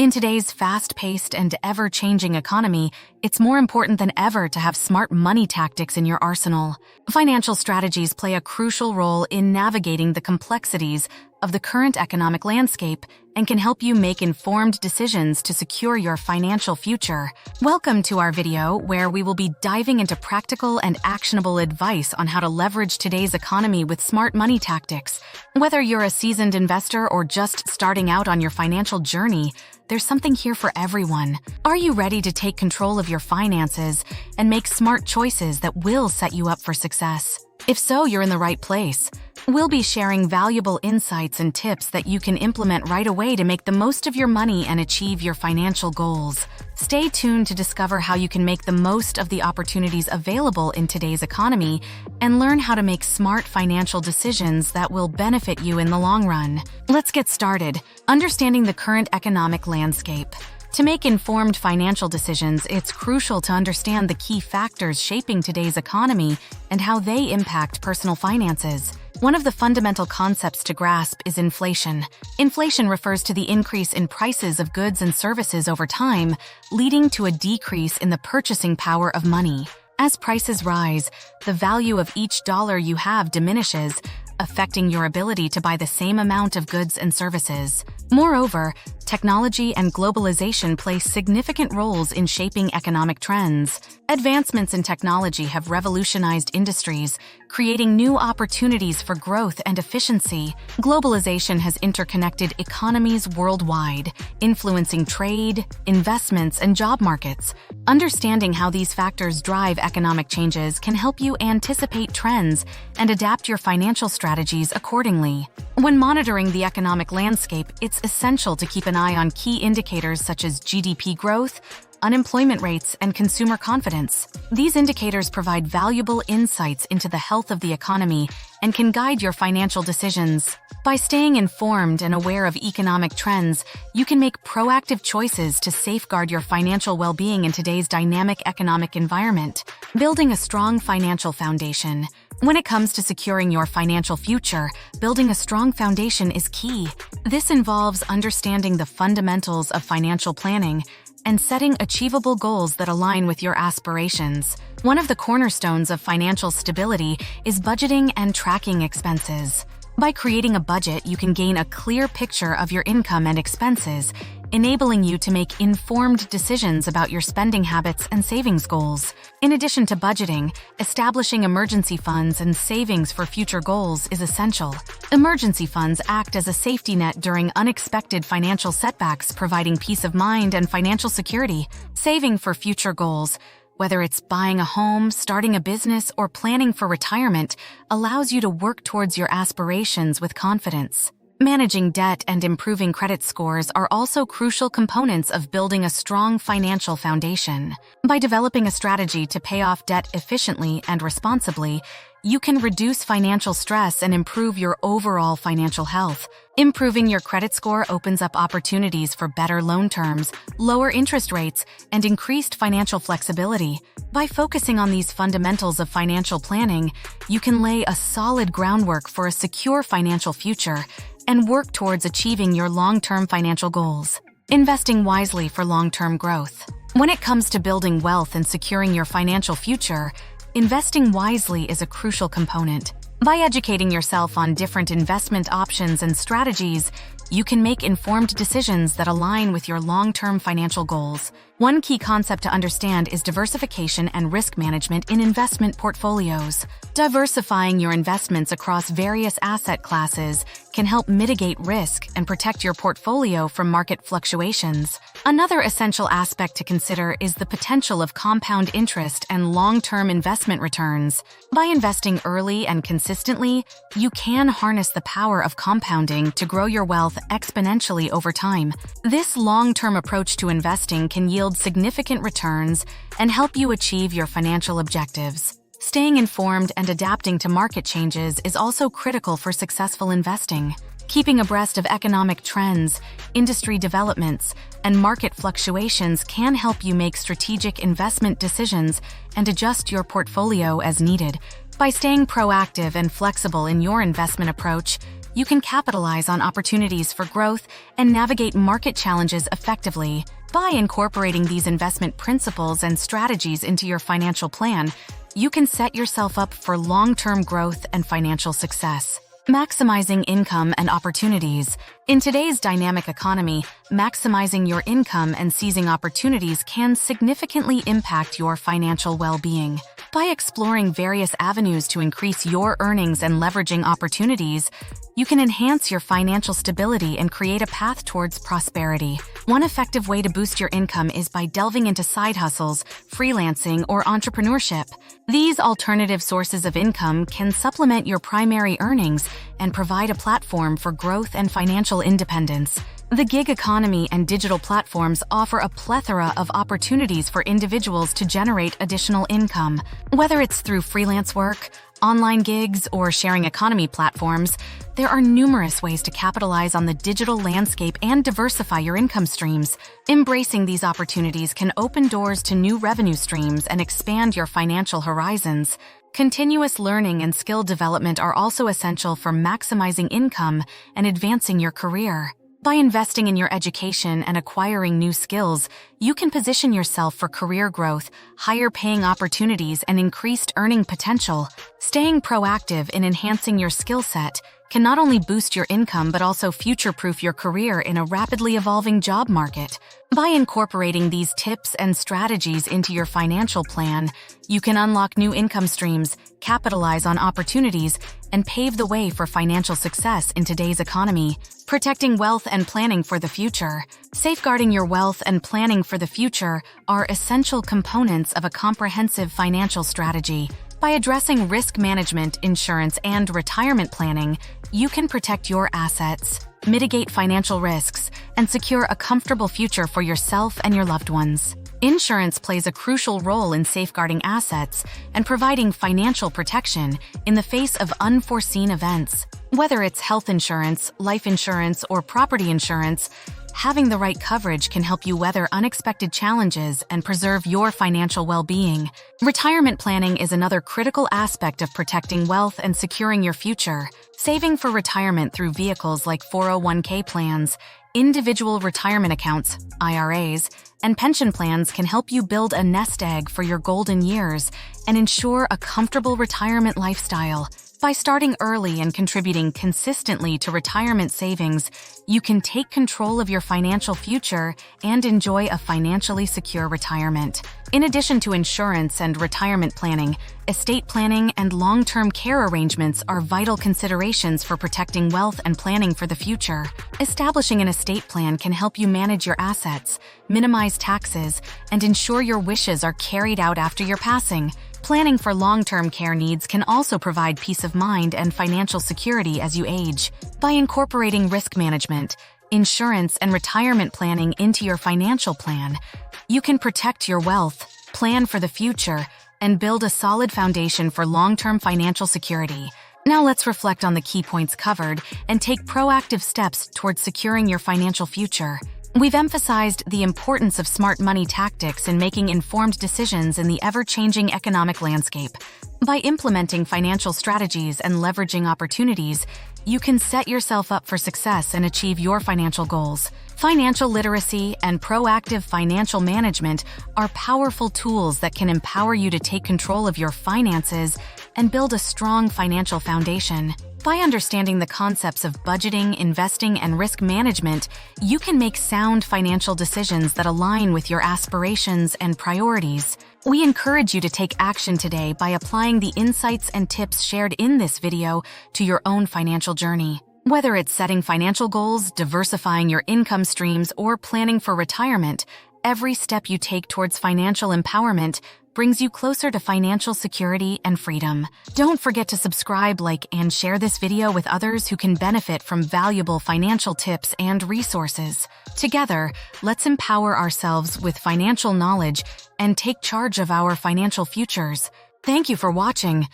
In today's fast-paced and ever-changing economy, it's more important than ever to have smart money tactics in your arsenal. Financial strategies play a crucial role in navigating the complexities of the current economic landscape and can help you make informed decisions to secure your financial future. Welcome to our video where we will be diving into practical and actionable advice on how to leverage today's economy with smart money tactics. Whether you're a seasoned investor or just starting out on your financial journey, there's something here for everyone. Are you ready to take control of your finances and make smart choices that will set you up for success? If so, you're in the right place. We'll be sharing valuable insights and tips that you can implement right away to make the most of your money and achieve your financial goals. Stay tuned to discover how you can make the most of the opportunities available in today's economy and learn how to make smart financial decisions that will benefit you in the long run. Let's get started. Understanding the current economic landscape. To make informed financial decisions, it's crucial to understand the key factors shaping today's economy and how they impact personal finances. One of the fundamental concepts to grasp is inflation. Inflation refers to the increase in prices of goods and services over time, leading to a decrease in the purchasing power of money. As prices rise, the value of each dollar you have diminishes, affecting your ability to buy the same amount of goods and services. Moreover, technology and globalization play significant roles in shaping economic trends. Advancements in technology have revolutionized industries, creating new opportunities for growth and efficiency. Globalization has interconnected economies worldwide, influencing trade, investments, and job markets. Understanding how these factors drive economic changes can help you anticipate trends and adapt your financial strategies accordingly. When monitoring the economic landscape, it's essential to keep an eye on key indicators such as GDP growth, unemployment rates, and consumer confidence. These indicators provide valuable insights into the health of the economy and can guide your financial decisions. By staying informed and aware of economic trends, you can make proactive choices to safeguard your financial well-being in today's dynamic economic environment. Building a strong financial foundation. When it comes to securing your financial future, building a strong foundation is key. This involves understanding the fundamentals of financial planning and setting achievable goals that align with your aspirations. One of the cornerstones of financial stability is budgeting and tracking expenses. By creating a budget, you can gain a clear picture of your income and expenses, enabling you to make informed decisions about your spending habits and savings goals. In addition to budgeting, establishing emergency funds and savings for future goals is essential. Emergency funds act as a safety net during unexpected financial setbacks, providing peace of mind and financial security. Saving for future goals, whether it's buying a home, starting a business, or planning for retirement, allows you to work towards your aspirations with confidence. Managing debt and improving credit scores are also crucial components of building a strong financial foundation. By developing a strategy to pay off debt efficiently and responsibly, you can reduce financial stress and improve your overall financial health. Improving your credit score opens up opportunities for better loan terms, lower interest rates, and increased financial flexibility. By focusing on these fundamentals of financial planning, you can lay a solid groundwork for a secure financial future and work towards achieving your long-term financial goals. Investing wisely for long-term growth. When it comes to building wealth and securing your financial future, investing wisely is a crucial component. By educating yourself on different investment options and strategies, you can make informed decisions that align with your long-term financial goals. One key concept to understand is diversification and risk management in investment portfolios. Diversifying your investments across various asset classes can help mitigate risk and protect your portfolio from market fluctuations. Another essential aspect to consider is the potential of compound interest and long-term investment returns. By investing early and consistently, you can harness the power of compounding to grow your wealth exponentially over time. This long-term approach to investing can yield significant returns and help you achieve your financial objectives. Staying informed and adapting to market changes is also critical for successful investing. Keeping abreast of economic trends, industry developments, and market fluctuations can help you make strategic investment decisions and adjust your portfolio as needed. By staying proactive and flexible in your investment approach, you can capitalize on opportunities for growth and navigate market challenges effectively. By incorporating these investment principles and strategies into your financial plan, you can set yourself up for long-term growth and financial success. Maximizing income and opportunities. In today's dynamic economy, maximizing your income and seizing opportunities can significantly impact your financial well-being. By exploring various avenues to increase your earnings and leveraging opportunities, you can enhance your financial stability and create a path towards prosperity. One effective way to boost your income is by delving into side hustles, freelancing, or entrepreneurship. These alternative sources of income can supplement your primary earnings and provide a platform for growth and financial independence. The gig economy and digital platforms offer a plethora of opportunities for individuals to generate additional income. Whether it's through freelance work, online gigs, or sharing economy platforms, there are numerous ways to capitalize on the digital landscape and diversify your income streams. Embracing these opportunities can open doors to new revenue streams and expand your financial horizons. Continuous learning and skill development are also essential for maximizing income and advancing your career. By investing in your education and acquiring new skills, you can position yourself for career growth, higher-paying opportunities, and increased earning potential. Staying proactive in enhancing your skill set can not only boost your income but also future-proof your career in a rapidly evolving job market. By incorporating these tips and strategies into your financial plan, you can unlock new income streams, capitalize on opportunities, and pave the way for financial success in today's economy. Protecting wealth and planning for the future. Safeguarding your wealth and planning for the future are essential components of a comprehensive financial strategy. By addressing risk management, insurance, and retirement planning, you can protect your assets, mitigate financial risks, and secure a comfortable future for yourself and your loved ones. Insurance plays a crucial role in safeguarding assets and providing financial protection in the face of unforeseen events. Whether it's health insurance, life insurance, or property insurance, having the right coverage can help you weather unexpected challenges and preserve your financial well-being. Retirement planning is another critical aspect of protecting wealth and securing your future. Saving for retirement through vehicles like 401k plans, individual retirement accounts, IRAs, and pension plans can help you build a nest egg for your golden years and ensure a comfortable retirement lifestyle. By starting early and contributing consistently to retirement savings, you can take control of your financial future and enjoy a financially secure retirement. In addition to insurance and retirement planning, estate planning and long-term care arrangements are vital considerations for protecting wealth and planning for the future. Establishing an estate plan can help you manage your assets, minimize taxes, and ensure your wishes are carried out after your passing. Planning for long-term care needs can also provide peace of mind and financial security as you age. By incorporating risk management, insurance, and retirement planning into your financial plan, you can protect your wealth, plan for the future, and build a solid foundation for long-term financial security. Now let's reflect on the key points covered and take proactive steps towards securing your financial future. We've emphasized the importance of smart money tactics in making informed decisions in the ever-changing economic landscape. By implementing financial strategies and leveraging opportunities, you can set yourself up for success and achieve your financial goals. Financial literacy and proactive financial management are powerful tools that can empower you to take control of your finances and build a strong financial foundation. By understanding the concepts of budgeting, investing, and risk management, you can make sound financial decisions that align with your aspirations and priorities. We encourage you to take action today by applying the insights and tips shared in this video to your own financial journey. Whether it's setting financial goals, diversifying your income streams, or planning for retirement, every step you take towards financial empowerment brings you closer to financial security and freedom. Don't forget to subscribe, like, and share this video with others who can benefit from valuable financial tips and resources. Together, let's empower ourselves with financial knowledge and take charge of our financial futures. Thank you for watching.